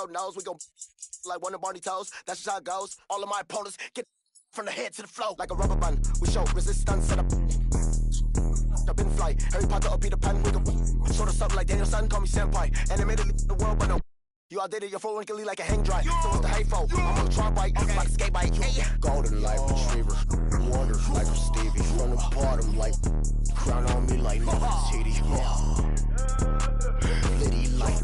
your nose. We gon' like one of Barney toes. That's just how it goes. All of my opponents get from the head to the flow like a rubber band. We show resistance set up. Up in flight. Harry Potter or Peter Pan. We gon' sort of something like Daniel Son. Call me senpai. Animated the world, but no. You outdated your phone wrinkly like a hang dry. So what's the hateful? I'm on the try bike, like a skate bike. Hey. Golden light retriever. Water like I'm Stevie. From the bottom like crown on me like Titty. Liddy like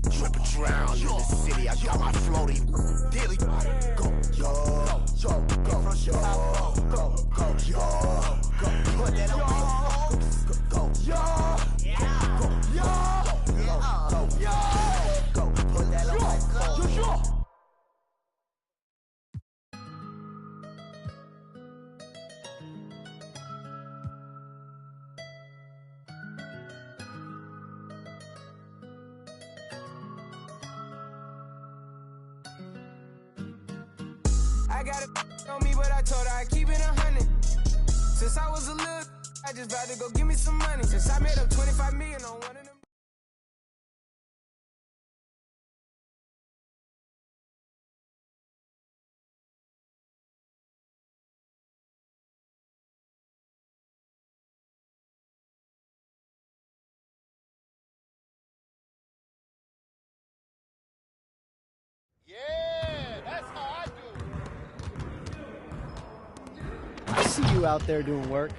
dripping drown in the city. I got my floaty daily. Go, yo, yo, go, yo, go, go, yo, go. Put that on me. Go, yo, go, yo, go, yo. I got it on me, but I told her I keep it 100. Since I was a little, I just vowed to go give me some money. Since I made up 25 million on one of them. Yeah, that's how I do it. I see you out there doing work.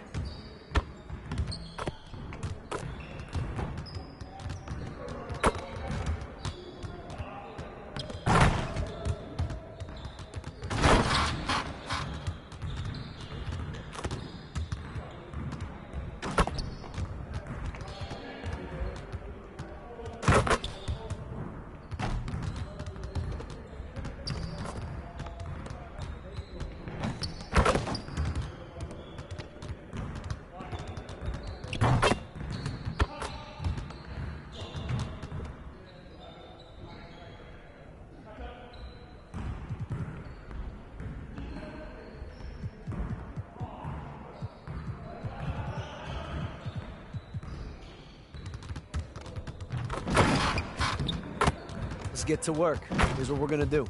Let's get to work. Here's what we're gonna do.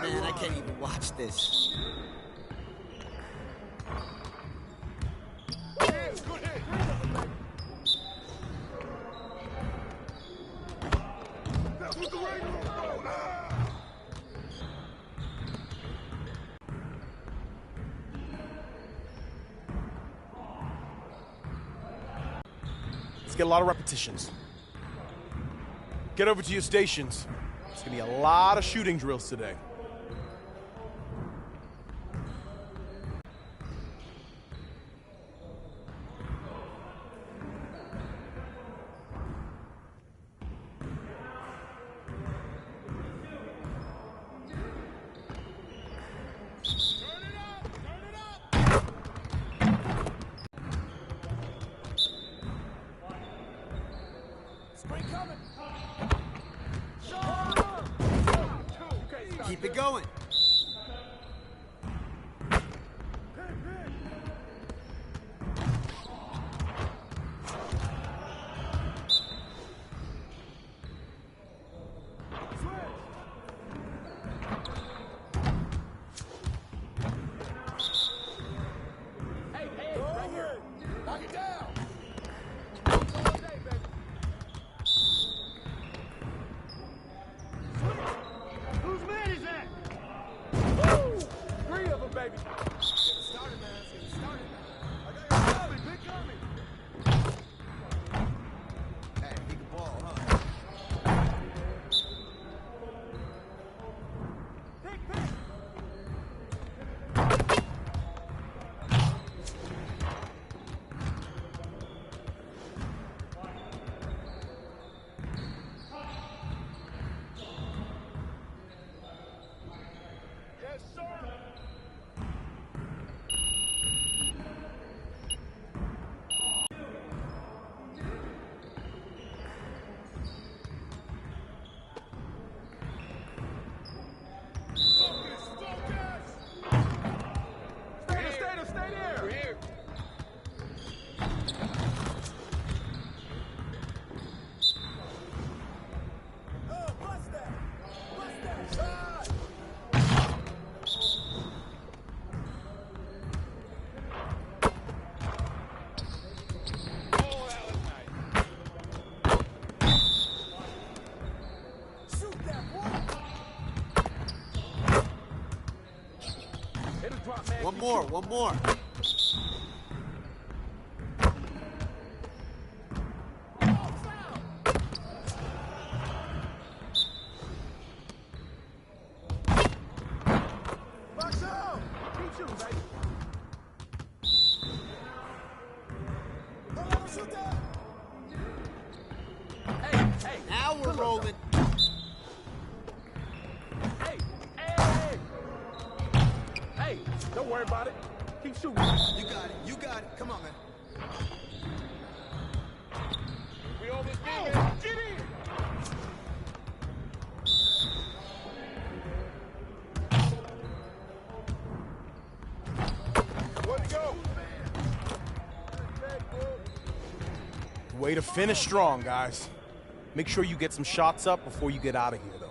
Man, I can't even watch this. Let's get a lot of repetitions. Get over to your stations. There's gonna be a lot of shooting drills today. Keep it going. more, one more. Now we're rolling. Hey, don't worry about it. Keep shooting. You got it, you got it. Come on, man. We on this thing, man. Get in. Let's go. Way to finish strong, guys. Make sure you get some shots up before you get out of here, though.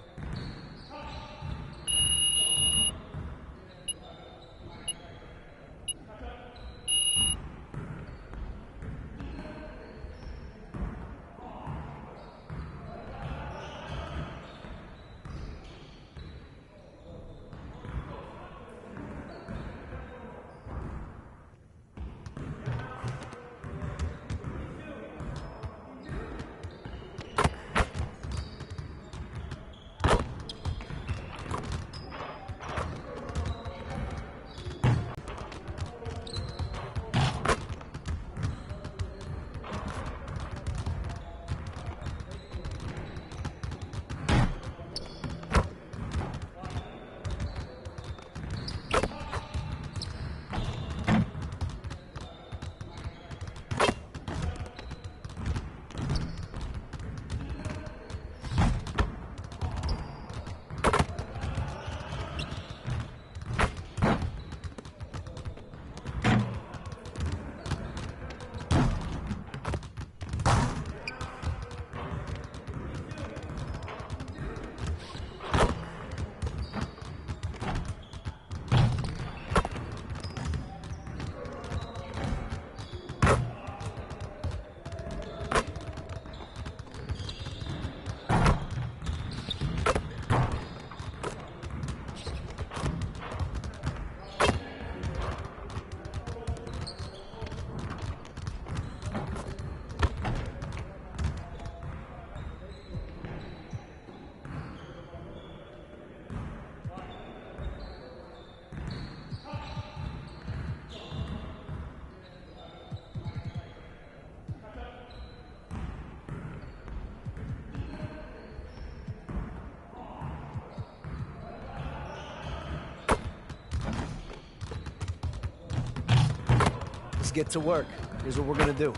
Let's get to work. Here's what we're gonna do.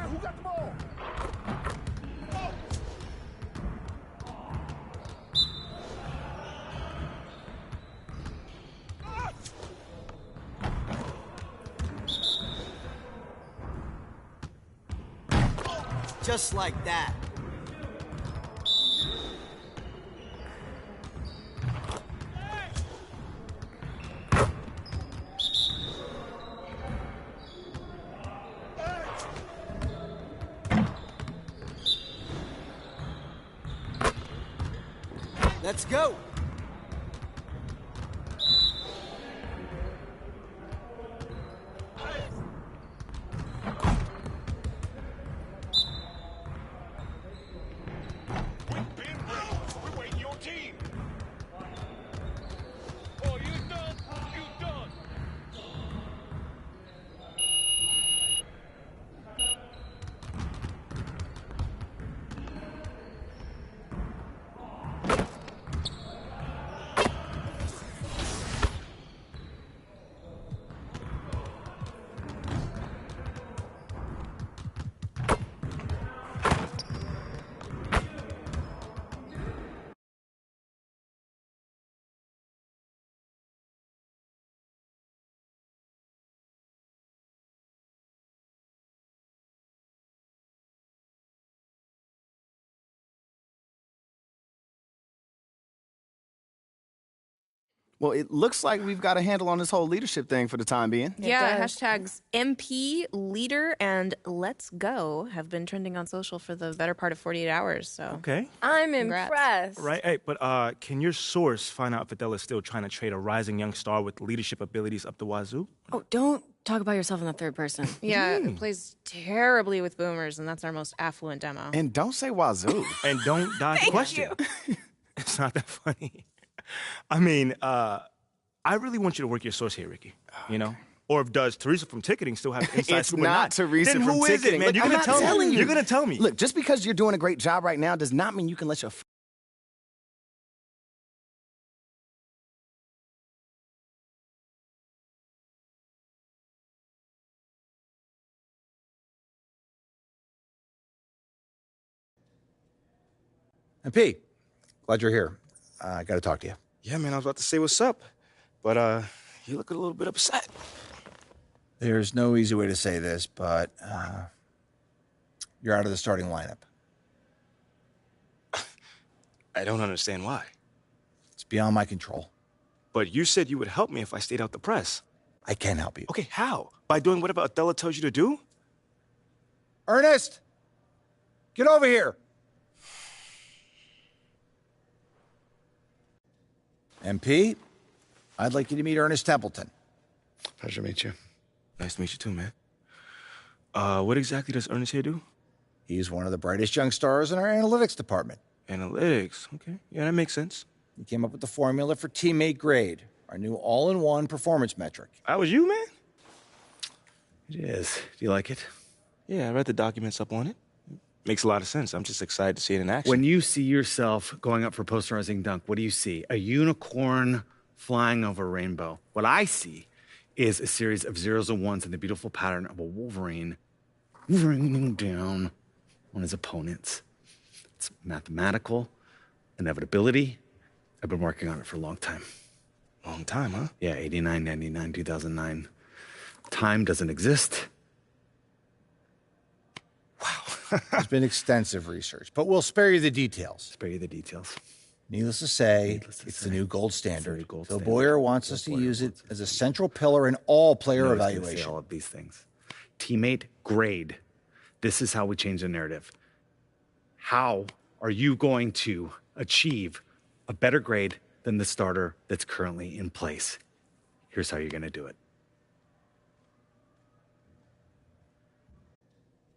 Who got the ball? Just like that. Let's go. We're waiting your team. Oh, you done? You done? Well, it looks like we've got a handle on this whole leadership thing for the time being. Yeah, hashtags MP, leader, and let's go have been trending on social for the better part of 48 hours. So Okay. I'm Congrats. impressed. Right. Hey, but can your source find out if Adele is still trying to trade a rising young star with leadership abilities up the wazoo? Oh, don't talk about yourself in the third person. yeah, it plays terribly with boomers, and that's our most affluent demo. And don't say wazoo. And don't dodge the question. It's not that funny. I mean, I really want you to work your source here, Ricky. You know? Or does Teresa from ticketing still have inside It's scoop or not Teresa then from who is ticketing. it, man? Look, You're I'm gonna not tell telling me. you. You're gonna tell me. Look, just because you're doing a great job right now does not mean you can let your MP, glad you're here. I got to talk to you. Yeah, man, I was about to say what's up, but you look a little bit upset. There's no easy way to say this, but you're out of the starting lineup. I don't understand why. It's beyond my control. But you said you would help me if I stayed out the press. I can help you. Okay, how? By doing whatever Othello tells you to do? Ernest, get over here. MP, I'd like you to meet Ernest Templeton. Pleasure to meet you. Nice to meet you too, man. What exactly does Ernest here do? He's one of the brightest young stars in our analytics department. Analytics, okay. Yeah, that makes sense. He came up with the formula for teammate grade, our new all-in-one performance metric. That was you, man? It is. Do you like it? Yeah, I read the documents up on it. Makes a lot of sense. I'm just excited to see it in action. When you see yourself going up for posterizing dunk, what do you see? A unicorn flying over a rainbow. What I see is a series of zeros and ones in the beautiful pattern of a Wolverine raining down on his opponents. It's mathematical inevitability. I've been working on it for a long time. Long time, huh? Yeah, 89, 99, 2009. Time doesn't exist. There's been extensive research, but we'll spare you the details. Spare you the details. Needless to say, it's the new gold standard. Phil Boyer wants us to use it as a central pillar in all player I was gonna say evaluation. all of these things. Teammate grade. This is how we change the narrative. How are you going to achieve a better grade than the starter that's currently in place? Here's how you're going to do it.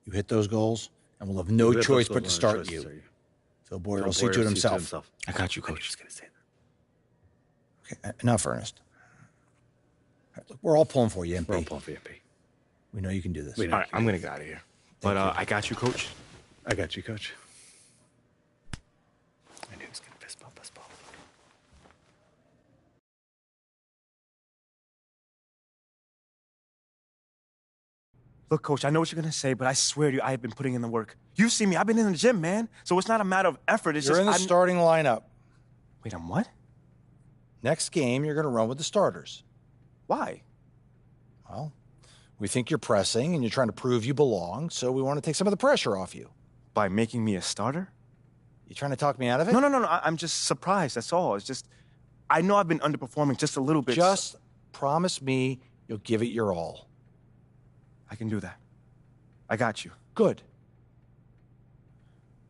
You hit those goals, and we'll have no choice but to start you. Phil Boyer will see to it himself. I got you, Coach. Just going to say that. Okay, enough, Ernest. All right, look, we're all pulling for you, MP. We're all pulling for you, MP. We know you can do this. All right, I'm going to get out of here. But I got you, Coach. I got you, Coach. I knew it was going to fist bump us both. Look, Coach, I know what you're going to say, but I swear to you, I have been putting in the work. You've seen me. I've been in the gym, man. So it's not a matter of effort. It's You're just in the starting lineup. Wait, I'm what? Next game, you're going to run with the starters. Why? Well, we think you're pressing and you're trying to prove you belong, so we want to take some of the pressure off you. By making me a starter? You trying to talk me out of it? No. I'm just surprised. That's all. It's just, I know I've been underperforming just a little bit. Just promise me you'll give it your all. I can do that. I got you. Good.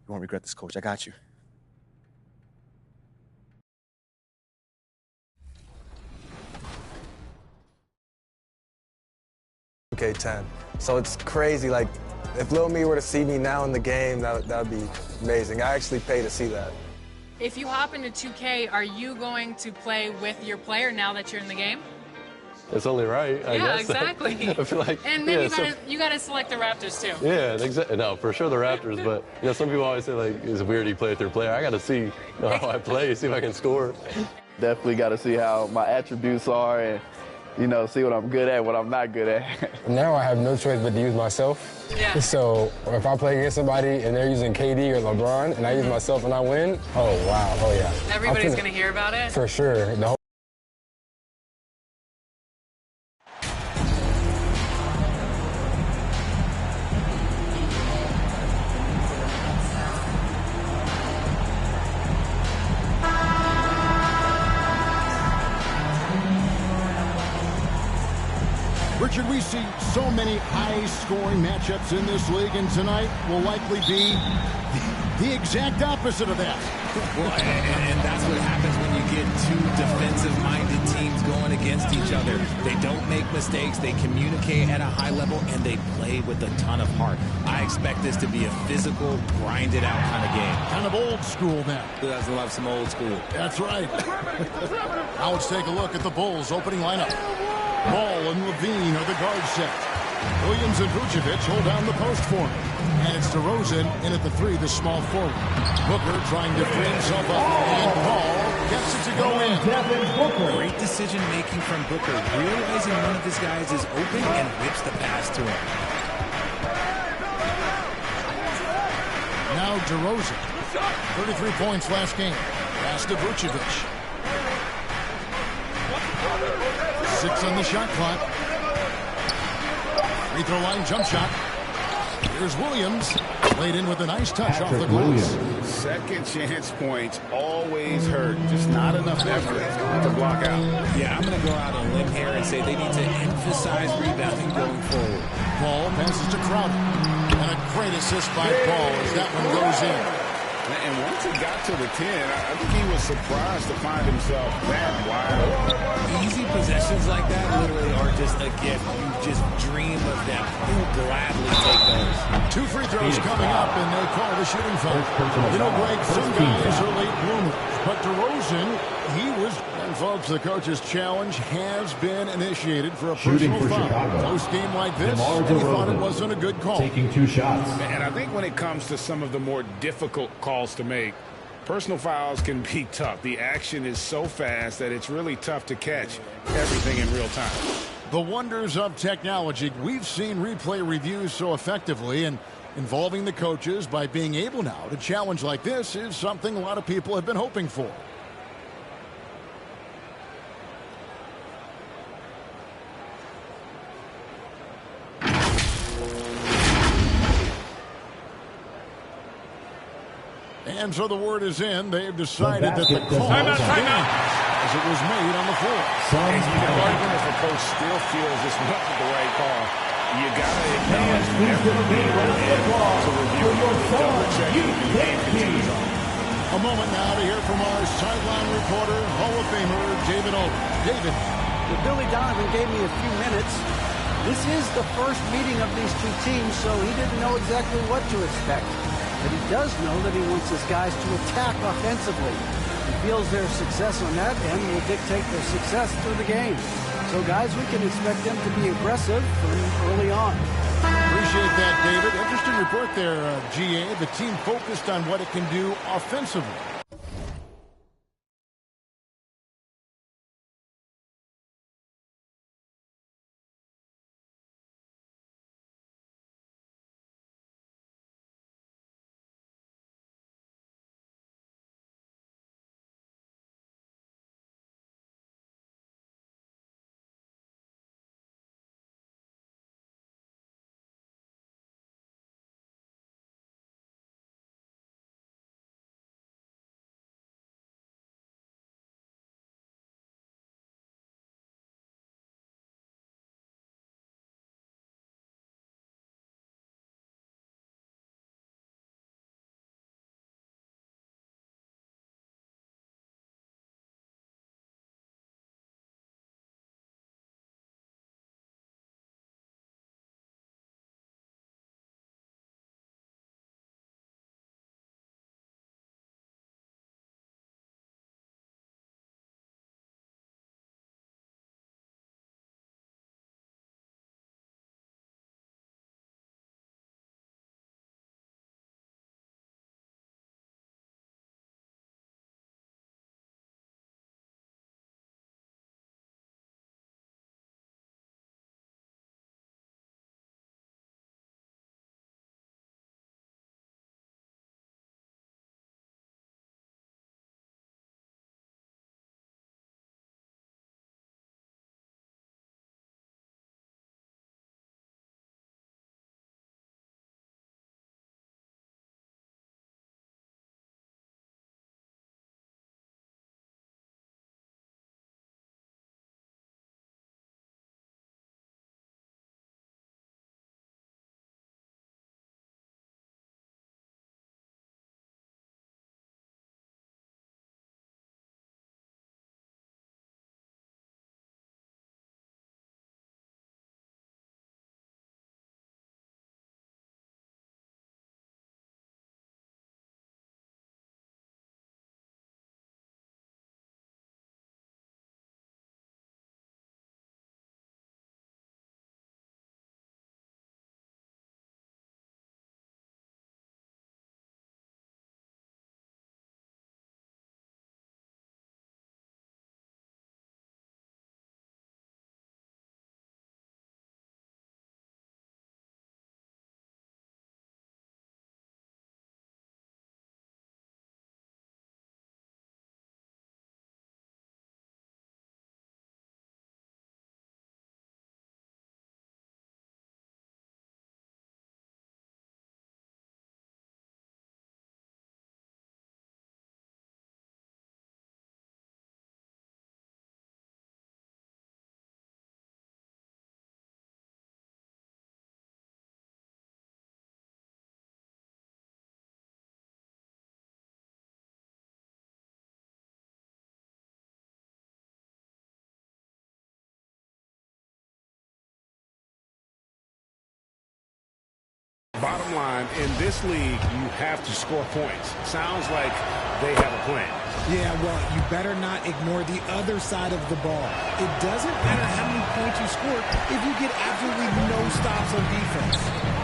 You won't regret this, Coach. I got you. Okay, 10. So it's crazy. Like, if Lil Me were to see me now in the game, that would be amazing. I actually pay to see that. If you hop into 2K, are you going to play with your player now that you're in the game? It's only right, I yeah, guess. exactly. I feel like, and then yeah, you gotta select the Raptors too. Yeah, exactly. No, for sure the Raptors, but some people always say like it's weird you play with your player. I got to see how I play, see if I can score. Definitely got to see how my attributes are and see what I'm good at, what I'm not good at. Now I have no choice but to use myself. Yeah. So if I play against somebody and they're using KD or LeBron and I use myself and I win, oh wow, oh yeah. Everybody's gonna hear about it. For sure. Richard, we see so many high-scoring matchups in this league, and tonight will likely be the exact opposite of that. Well, and that's what happens when you get two defensive-minded teams going against each other. They don't make mistakes, they communicate at a high level, and they play with a ton of heart. I expect this to be a physical, grinded-out kind of game. Kind of old school, then. Who doesn't love some old school? That's right. Now let's take a look at the Bulls' opening lineup. Ball and Levine are the guard set. Williams and Vucevic hold down the post for him. And it's DeRozan in at the 3, the small forward. Booker trying to free himself up. And Paul gets it to go in. Great decision-making from Booker, realizing one of his guys is open and whips the pass to him. Now DeRozan. 33 points last game. Pass to Vucevic. 6 on the shot clock. Free throw line jump shot. Here's Williams. Laid in with a nice touch off the glass. Second chance points always hurt. Just not enough effort to block out. Yeah, I'm going to go out on a limb here and say they need to emphasize rebounding going forward. Ball passes to Crowder. And a great assist by Paul as that one goes in. And once he got to the 10, I think he was surprised to find himself that wide. Easy possessions like that literally are just a gift. You just dream of them. He'll gladly take those. 2 free throws coming up, and they call the shooting foul. You know, Greg, some guys are late bloomers, but DeRozan, he was. And folks, the coach's challenge has been initiated for a personal foul. Close game like this, and he thought it wasn't a good call. Taking 2 shots. And I think when it comes to some of the more difficult calls to make, personal fouls can be tough. The action is so fast that it's really tough to catch everything in real time. The wonders of technology. We've seen replay reviews so effectively, and involving the coaches by being able now to challenge like this is something a lot of people have been hoping for. And so the word is in. They've decided that the call stands as it was made on the floor. And you can argue if a coach still feels this wasn't the right call. You got to acknowledge the effort being put in to review it, double-check it, and the game continues on. A moment now to hear from our sideline reporter, Hall of Famer David Aldridge. David. Well, Billy Donovan gave me a few minutes. This is the first meeting of these two teams, so he didn't know exactly what to expect. But he does know that he wants his guys to attack offensively. He feels their success on that end will dictate their success through the game. So, guys, we can expect them to be aggressive from early on. Appreciate that, David. Interesting report there, GA. The team focused on what it can do offensively. Bottom line, in this league, you have to score points. Sounds like they have a plan. Yeah, well, you better not ignore the other side of the ball. It doesn't matter how many points you score if you get absolutely no stops on defense.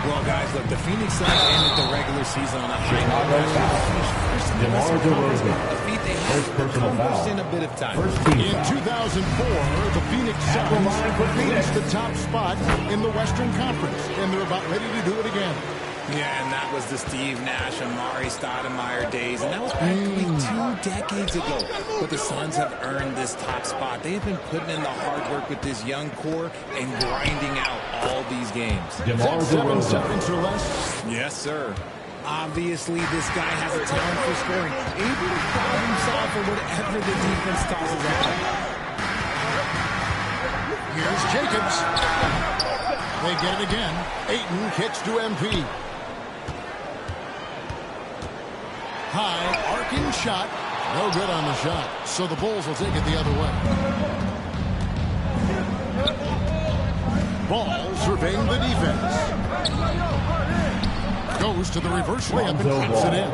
Well, guys, look, the Phoenix Suns ended the regular season on a high note. DeMar DeRozan. Defeat they had accomplished in a bit of time. In 2004, the Phoenix Suns reached the top spot in the Western Conference, and they're about ready to do it again. Yeah, and that was the Steve Nash, Amari Stoudemire days, and that was practically 2 decades ago. But the Suns have earned this top spot. They have been putting in the hard work with this young core and grinding out all these games. DeMar DeRozan. 7 seconds or less? Yes, sir. Obviously, this guy has a talent for scoring, able to problem solve for whatever the defense tosses at him. Here's Jacobs. They get it again. Ayton kicks to MP. High arcing shot. No good on the shot. So the Bulls will take it the other way. Ball surveying the defense. Goes to the reverse layup and puts it in.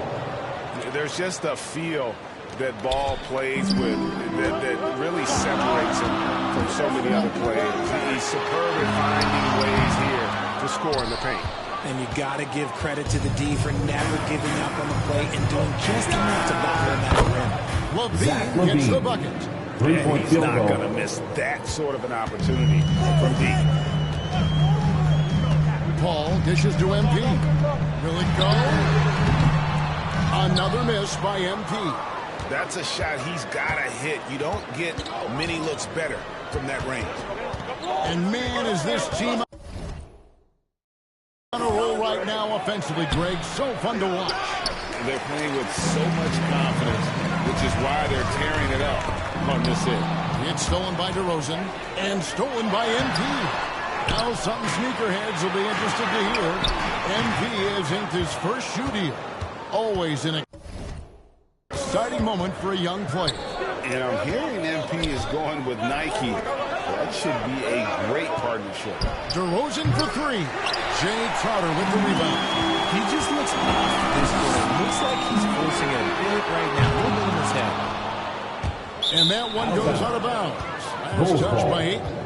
There's just a feel that Ball plays with that really separates him from so many other players. He's superb at finding ways here to score in the paint. And you got to give credit to the D for never giving up on the play and doing just enough to bother him at the rim. LaVine gets the bucket. 3-point field goal. He's not going to miss that sort of an opportunity from D. Paul dishes to MP. Will it go? Another miss by MP. That's a shot he's got to hit. You don't get many looks better from that range. And man, is this team on a roll right now offensively, Greg. So fun to watch. They're playing with so much confidence, which is why they're tearing it up on this hit. It's stolen by DeRozan and stolen by MP. Now some sneakerheads will be interested to hear. MP has inked his first shoe deal. Always an exciting moment for a young player. And I'm hearing MP is going with Nike. That should be a great partnership. DeRozan for 3. Jay Crowder with the rebound. He just looks off this quarter. Looks like he's forcing a bit right now. A little bit in his head. And that one goes out of bounds. Last touch by Ayton.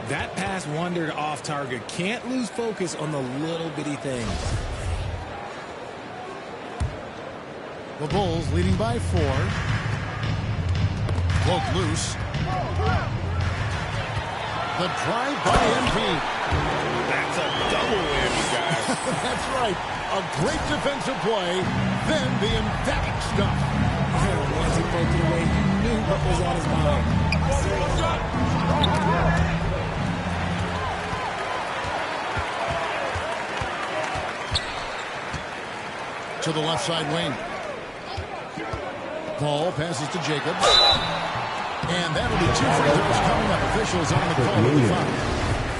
That pass wandered off target. Can't lose focus on the little bitty things. The Bulls leading by 4. Broke loose. The drive by MP. That's a double whammy, guys. That's right. A great defensive play, then the emphatic stuff. Once he broke it away, you knew what was on his mind. To the left side wing. Paul passes to Jacobs. And that'll be 2 free throws coming up. Officials on the call with the foul.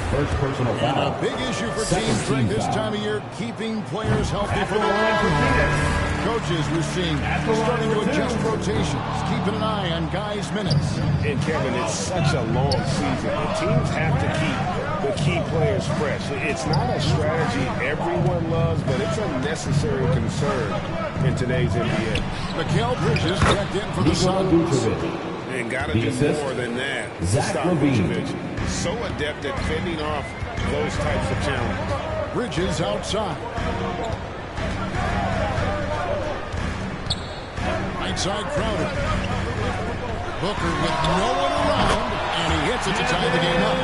First personal foul. And a big issue for teams during this time of year, keeping players healthy for the long term. Coaches, we're seeing, starting to adjust rotations, keeping an eye on guys' minutes. And Kevin, it's such a long season. The teams have to keep the key players fresh. It's not a strategy everyone loves, but it's a necessary concern in today's NBA. Mikal Bridges checked in for the Suns. And got to do more than that to stop Vucevic. So adept at fending off those types of challenges. Bridges outside. Right side Crowder. Booker with no one around, and he hits it to tie the game up.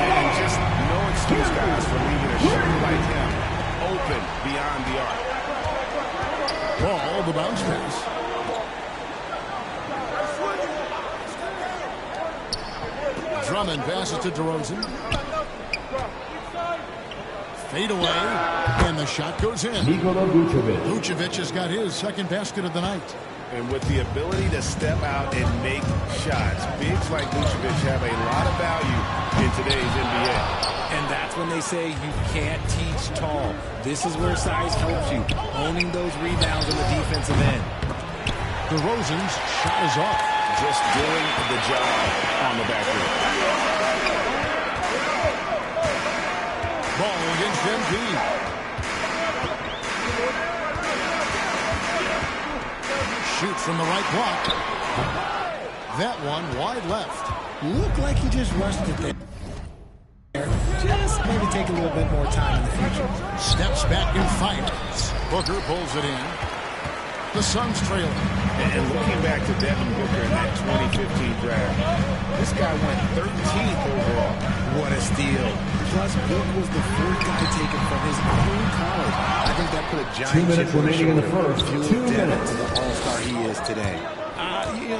And just no excuse, guys, for leaving a shooter like him open beyond the arc. Ball, the bounce pass. Drummond passes to DeRozan. Fade away, and the shot goes in. Nikola Vucevic. Vucevic has got his second basket of the night. And with the ability to step out and make shots, bigs like Vucevic have a lot of value in today's NBA. And that's when they say you can't teach tall. This is where size helps you, owning those rebounds on the defensive end. DeRozan's shot is off. Just doing the job on the back end. Ball against MP. Shoots from the right block. That one wide left. Looked like he just rushed it there. Just maybe take a little bit more time in the future. Steps back and fires. Booker pulls it in. The Suns trailing. And looking back to Devin Booker in that 2015 draft, this guy went 13th overall. What a steal. Plus, Book was the fourth guy taken from his own college. I think that put a giant 2 minutes remaining in the first. 2 minutes. To the all-star he is today.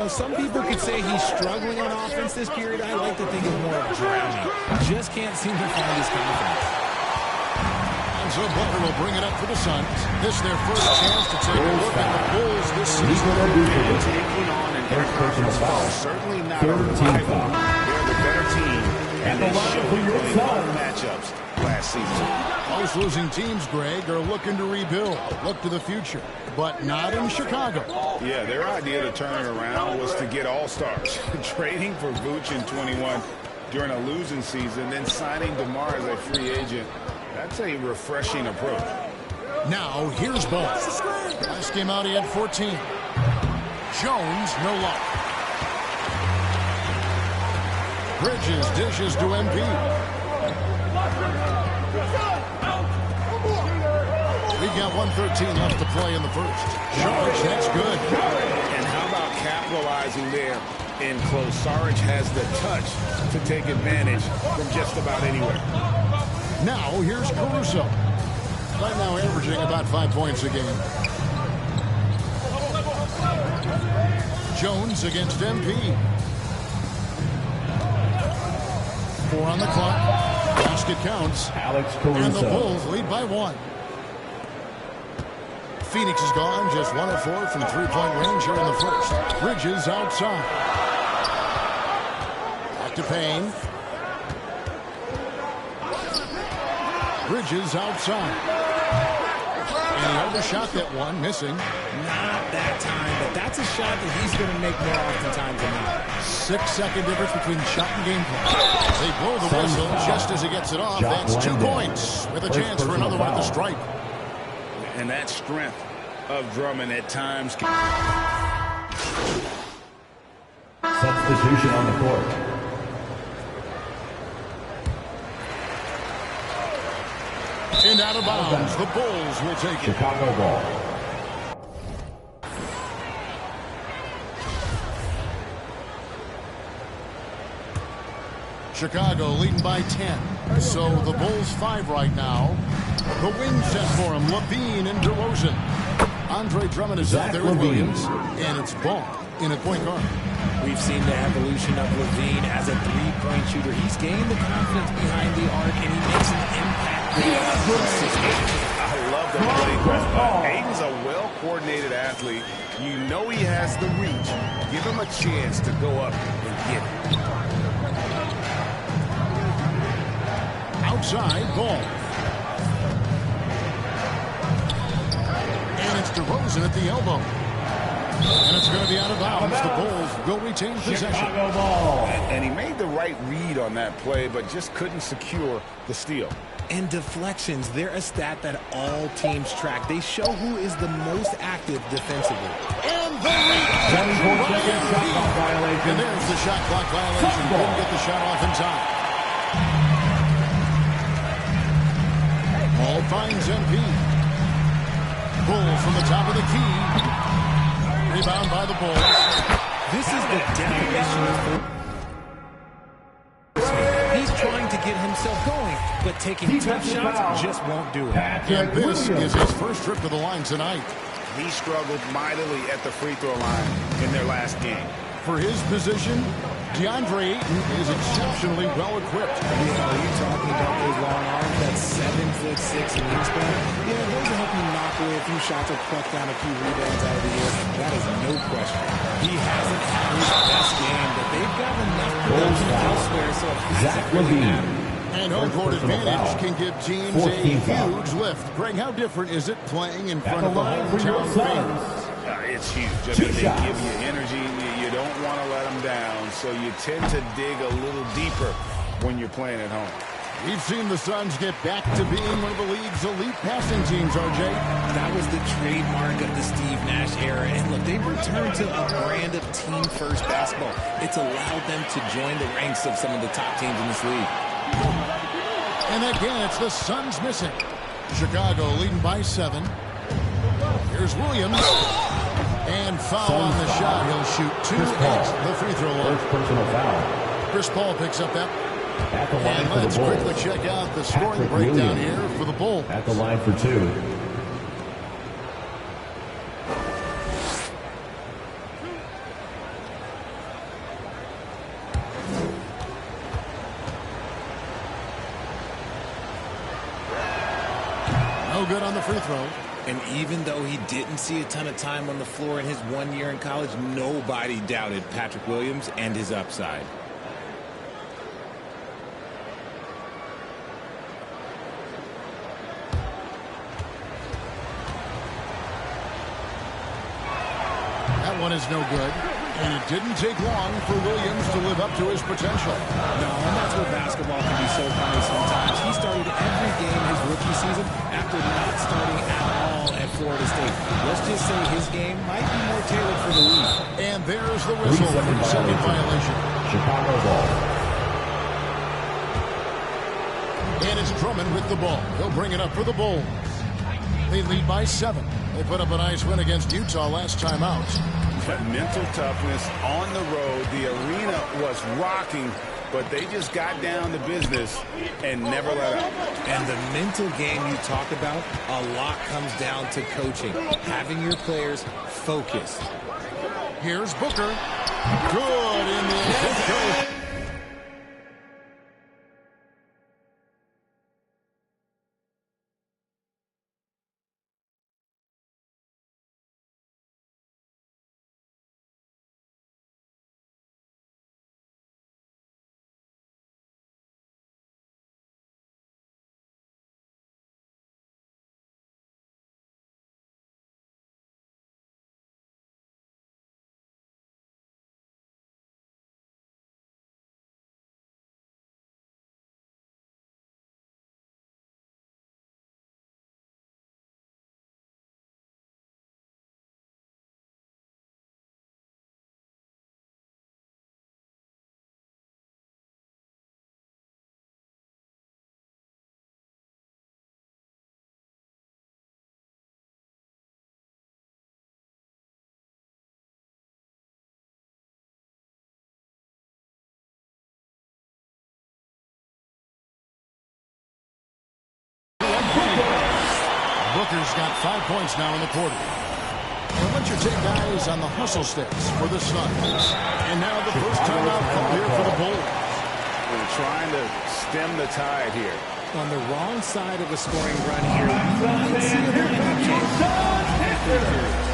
Some people could say he's struggling on offense this period. I like to think of more of drowning. Just can't seem to find his confidence. And so Booker will bring it up for the Suns. This is their first chance to take a look at the Bulls this season. Taking on an personal foul. Certainly not a rival. They're the better team. And they showed in a lot of matchups last season. Most losing teams, Greg, are looking to rebuild. Look to the future. But not in Chicago. Yeah, their idea to turn it around was to get all-stars. Trading for Vooch in 21 during a losing season, then signing DeMar as a free agent. That's a refreshing approach. Now, here's Ball. Last game out, he had 14. Jones, no luck. Bridges dishes to MP. We've got 1:13 left to play in the first. Sarge, that's good. And how about capitalizing there in close? Sarge has the touch to take advantage from just about anywhere. Now, here's Caruso. Right now averaging about 5 points a game. Jones against MP. 4 on the clock. Basket counts. Alex Caruso. And the Bulls lead by 1. Phoenix is gone, just 1 of 4 from three-point range here in the first. Bridges outside. Back to Payne. Bridges outside. And he overshot that one, missing. Not that time, but that's a shot that he's going to make more oftentimes than not. 6-second difference between shot and game play. They blow the whistle just as he gets it off. That's 2 points with a chance for another one at the stripe. And that strength of Drummond at times. Substitution on the court. And out of bounds, the Bulls will take it. Chicago ball. Chicago leading by 10. So the Bulls 5 right now. The wing set for him, Levine and DeRozan. Andre Drummond is out there with Williams. And it's Ball in at point guard. We've seen the evolution of Levine as a three-point shooter. He's gained the confidence behind the arc, and he makes an impact. I love the play. Aiden's a well-coordinated athlete. You know he has the reach. Give him a chance to go up and get it. Outside, Ball. And it's DeRozan at the elbow. And it's going to be out of bounds. The Bulls will retain possession. Chicago ball. And he made the right read on that play, but just couldn't secure the steal. And deflections, they're a stat that all teams track. They show who is the most active defensively. And the reach. 24-second shot clock violation. And there's the shot clock violation. Couldn't get the shot off in time. Ball finds MP. Bulls from the top of the key. Rebound by the Bulls. This is the definition of... He's trying to get himself going, but taking tough shots just won't do it. And this is his first trip to the line tonight. He struggled mightily at the free throw line in their last game. For his position, DeAndre Ayton is exceptionally well equipped. Are you talking about those long arms? That's 7'6" in wingspan. Yeah, those will help you knock away a few shots or pluck down a few rebounds out of the air. That is no question. He hasn't had his best game, but they've got enough production elsewhere, so Zach Levine. And home court advantage can give teams a huge lift. Greg, how different is it playing in front of the hometown fans? It's huge. I mean, they give you energy. You don't want to let them down, so you tend to dig a little deeper when you're playing at home. We've seen the Suns get back to being one of the league's elite passing teams, RJ. That was the trademark of the Steve Nash era. And look, they were return to a brand of team-first basketball. It's allowed them to join the ranks of some of the top teams in this league. And again, it's the Suns missing. Chicago leading by 7. Here's Williams. And foul on the shot. He'll shoot 2 at the free throw line. First personal foul. Chris Paul picks up that. At the line And for the let's Bulls. quickly check out the scoring Patrick breakdown Williams. here for the Bulls. At the line for 2. No good on the free throw. And even though he didn't see a ton of time on the floor in his 1 year in college, nobody doubted Patrick Williams and his upside. That one is no good. And it didn't take long for Williams to live up to his potential. No, and that's where basketball can be so funny sometimes. He started every game his rookie season after not starting at all at Florida State. Let's just say his game might be more tailored for the league. And there's the whistle for the second violation. Chicago ball. And it's Drummond with the ball. He'll bring it up for the Bulls. They lead by 7. They put up a nice win against Utah last time out. But mental toughness on the road. The arena was rocking, but they just got down to business and never let up. And the mental game you talk about, a lot comes down to coaching, having your players focused. Here's Booker. Good in the end. Booker's got 5 points now in the quarter. And let's your take guys on the hustle sticks for the Suns. And now the first timeout call here for the Bulls. We're trying to stem the tide here. On the wrong side of a scoring run here, we might see a little bit of change.